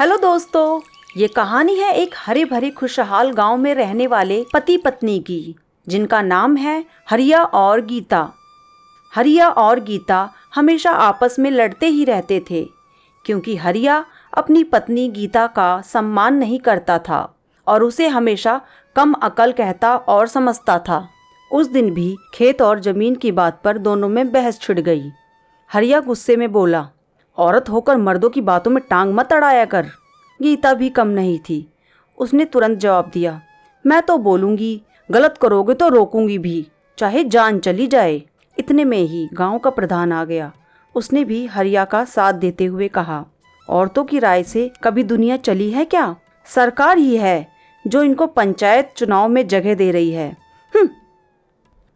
Hello दोस्तों, ये कहानी है एक हरे भरे खुशहाल गांव में रहने वाले पति पत्नी की, जिनका नाम है हरिया और गीता। हरिया और गीता हमेशा आपस में लड़ते ही रहते थे, क्योंकि हरिया अपनी पत्नी गीता का सम्मान नहीं करता था और उसे हमेशा कम अकल कहता और समझता था। उस दिन भी खेत और जमीन की बात पर दोनों में बहस छिड़ गई। हरिया गुस्से में बोला, औरत होकर मर्दों की बातों में टांग मत अड़ाया कर। गीता भी कम नहीं थी, उसने तुरंत जवाब दिया, मैं तो बोलूँगी, गलत करोगे तो रोकूंगी भी, चाहे जान चली जाए। इतने में ही गांव का प्रधान आ गया। उसने भी हरिया का साथ देते हुए कहा, औरतों की राय से कभी दुनिया चली है क्या? सरकार ही है जो इनको पंचायत चुनाव में जगह दे रही है।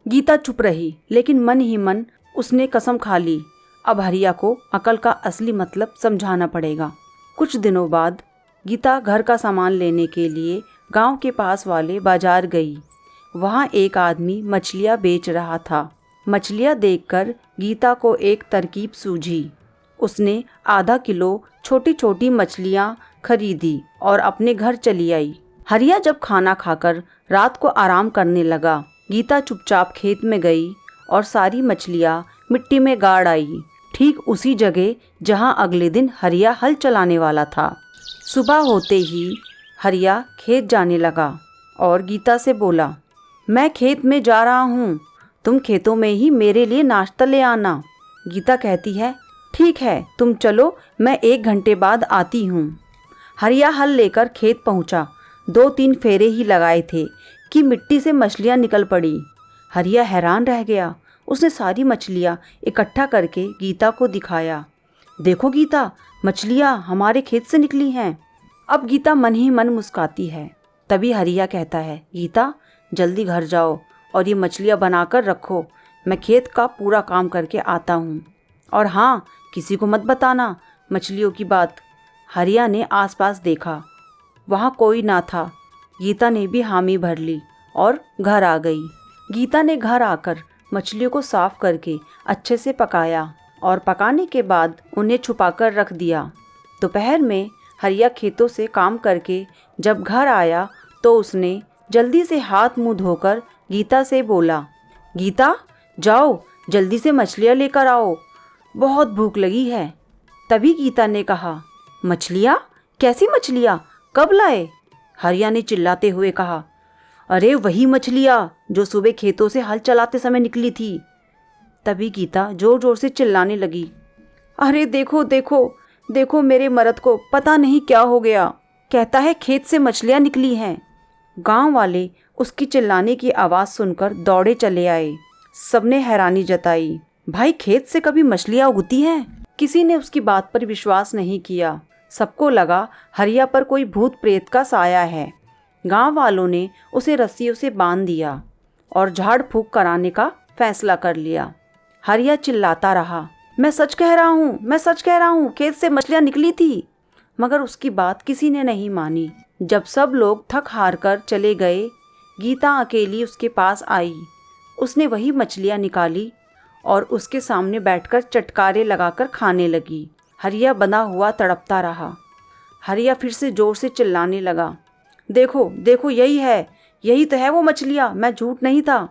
गीता चुप रही, लेकिन मन ही मन उसने कसम खा ली, अब हरिया को अकल का असली मतलब समझाना पड़ेगा। कुछ दिनों बाद गीता घर का सामान लेने के लिए गांव के पास वाले बाजार गई। वहां एक आदमी मछलियां बेच रहा था। मछलियां देखकर गीता को एक तरकीब सूझी। उसने आधा किलो छोटी छोटी मछलियां खरीदी और अपने घर चली आई। हरिया जब खाना खाकर रात को आराम करने लगा, गीता चुपचाप खेत में गई और सारी मछलियां मिट्टी में गाड़ आई, ठीक उसी जगह जहां अगले दिन हरिया हल चलाने वाला था। सुबह होते ही हरिया खेत जाने लगा और गीता से बोला, मैं खेत में जा रहा हूँ, तुम खेतों में ही मेरे लिए नाश्ता ले आना। गीता कहती है, ठीक है, तुम चलो, मैं 1 घंटे बाद आती हूँ। हरिया हल लेकर खेत पहुँचा। 2-3 फेरे ही लगाए थे कि मिट्टी से मछलियाँ निकल पड़ी। हरिया हैरान रह गया। उसने सारी मछलियाँ इकट्ठा करके गीता को दिखाया। देखो गीता, मछलियाँ हमारे खेत से निकली हैं। अब गीता मन ही मन मुस्काती है। तभी हरिया कहता है, गीता जल्दी घर जाओ और ये मछलियाँ बनाकर रखो, मैं खेत का पूरा काम करके आता हूँ। और हाँ, किसी को मत बताना मछलियों की बात। हरिया ने आसपास देखा, वहाँ कोई ना था। गीता ने भी हामी भर ली और घर आ गई। गीता ने घर आकर मछलियों को साफ करके अच्छे से पकाया और पकाने के बाद उन्हें छुपाकर रख दिया। दोपहर में हरिया खेतों से काम करके जब घर आया तो उसने जल्दी से हाथ मुंह धोकर गीता से बोला, गीता जाओ जल्दी से मछलियाँ लेकर आओ, बहुत भूख लगी है। तभी गीता ने कहा, मछलियाँ? कैसी मछलियाँ? कब लाए? हरिया ने चिल्लाते हुए कहा, अरे वही मछलियाँ जो सुबह खेतों से हल चलाते समय निकली थी। तभी गीता जोर जोर से चिल्लाने लगी, अरे देखो देखो देखो, मेरे मर्द को पता नहीं क्या हो गया, कहता है खेत से मछलियाँ निकली हैं। गांव वाले उसकी चिल्लाने की आवाज़ सुनकर दौड़े चले आए। सबने हैरानी जताई, भाई खेत से कभी मछलियाँ उगती हैं? किसी ने उसकी बात पर विश्वास नहीं किया। सबको लगा हरिया पर कोई भूत प्रेत का साया है। गांव वालों ने उसे रस्सियों से बांध दिया और झाड़ फूंक कराने का फैसला कर लिया। हरिया चिल्लाता रहा, मैं सच कह रहा हूँ, मैं सच कह रहा हूँ, खेत से मछलियाँ निकली थी। मगर उसकी बात किसी ने नहीं मानी। जब सब लोग थक हार कर चले गए, गीता अकेली उसके पास आई। उसने वही मछलियाँ निकाली और उसके सामने बैठकर चटकारे लगाकर खाने लगी। हरिया बंधा हुआ तड़पता रहा। हरिया फिर से जोर से चिल्लाने लगा, देखो देखो, यही है, यही तो है वो मछलियाँ, मैं झूठ नहीं था।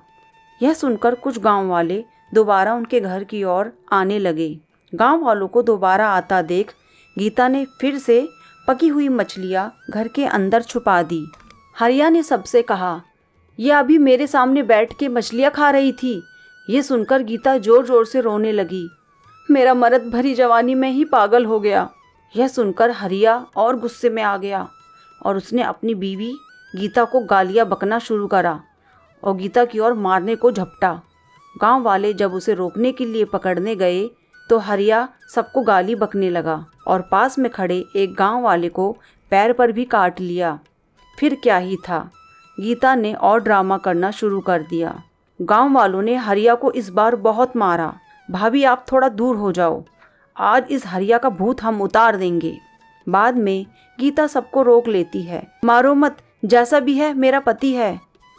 यह सुनकर कुछ गांव वाले दोबारा उनके घर की ओर आने लगे। गांव वालों को दोबारा आता देख गीता ने फिर से पकी हुई मछलियाँ घर के अंदर छुपा दी। हरिया ने सबसे कहा, यह अभी मेरे सामने बैठ के मछलियाँ खा रही थी। ये सुनकर गीता जोर जोर से रोने लगी, मेरा मर्द भरी जवानी में ही पागल हो गया। यह सुनकर हरिया और गुस्से में आ गया और उसने अपनी बीवी गीता को गालियाँ बकना शुरू करा और गीता की ओर मारने को झपटा। गांव वाले जब उसे रोकने के लिए पकड़ने गए तो हरिया सबको गाली बकने लगा और पास में खड़े एक गांव वाले को पैर पर भी काट लिया। फिर क्या ही था, गीता ने और ड्रामा करना शुरू कर दिया। गांव वालों ने हरिया को इस बार बहुत मारा। भाभी आप थोड़ा दूर हो जाओ, आज इस हरिया का भूत हम उतार देंगे। बाद में गीता सबको रोक लेती है, मारो मत, जैसा भी है मेरा पति है।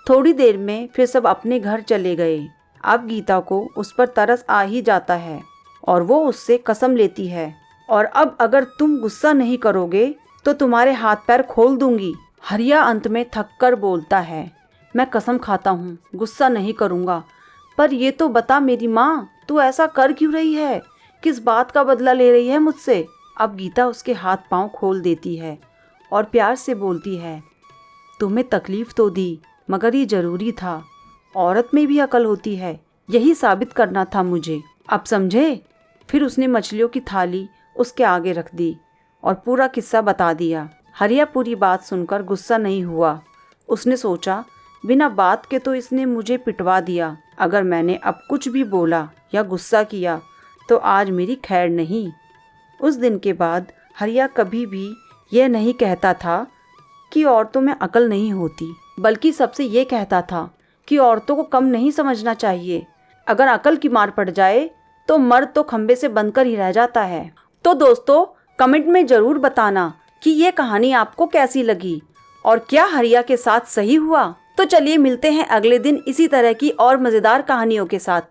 थोड़ी देर में फिर सब अपने घर चले गए। अब गीता को उस पर तरस आ ही जाता है और वो उससे कसम लेती है, और अब अगर तुम गुस्सा नहीं करोगे तो तुम्हारे हाथ पैर खोल दूंगी। हरिया अंत में थक कर बोलता है, मैं कसम खाता हूँ गुस्सा नहीं करूँगा, पर ये तो बता मेरी माँ, तू ऐसा कर क्यों रही है? किस बात का बदला ले रही है मुझसे? अब गीता उसके हाथ पांव खोल देती है और प्यार से बोलती है, तुम्हें तकलीफ तो दी, मगर ये जरूरी था। औरत में भी अकल होती है, यही साबित करना था मुझे। अब समझे? फिर उसने मछलियों की थाली उसके आगे रख दी और पूरा किस्सा बता दिया। हरिया पूरी बात सुनकर गुस्सा नहीं हुआ। उसने सोचा, बिना बात के तो इसने मुझे पिटवा दिया। अगर मैंने अब कुछ भी बोला या गुस्सा किया तो आज मेरी खैर नहीं। उस दिन के बाद हरिया कभी भी यह नहीं कहता था कि औरतों में अकल नहीं होती, बल्कि सबसे ये कहता था कि औरतों को कम नहीं समझना चाहिए। अगर अकल की मार पड़ जाए तो मर्द तो खंबे से बनकर ही रह जाता है। तो दोस्तों, कमेंट में ज़रूर बताना कि ये कहानी आपको कैसी लगी और क्या हरिया के साथ सही हुआ। तो चलिए मिलते हैं अगले दिन इसी तरह की और मज़ेदार कहानियों के साथ।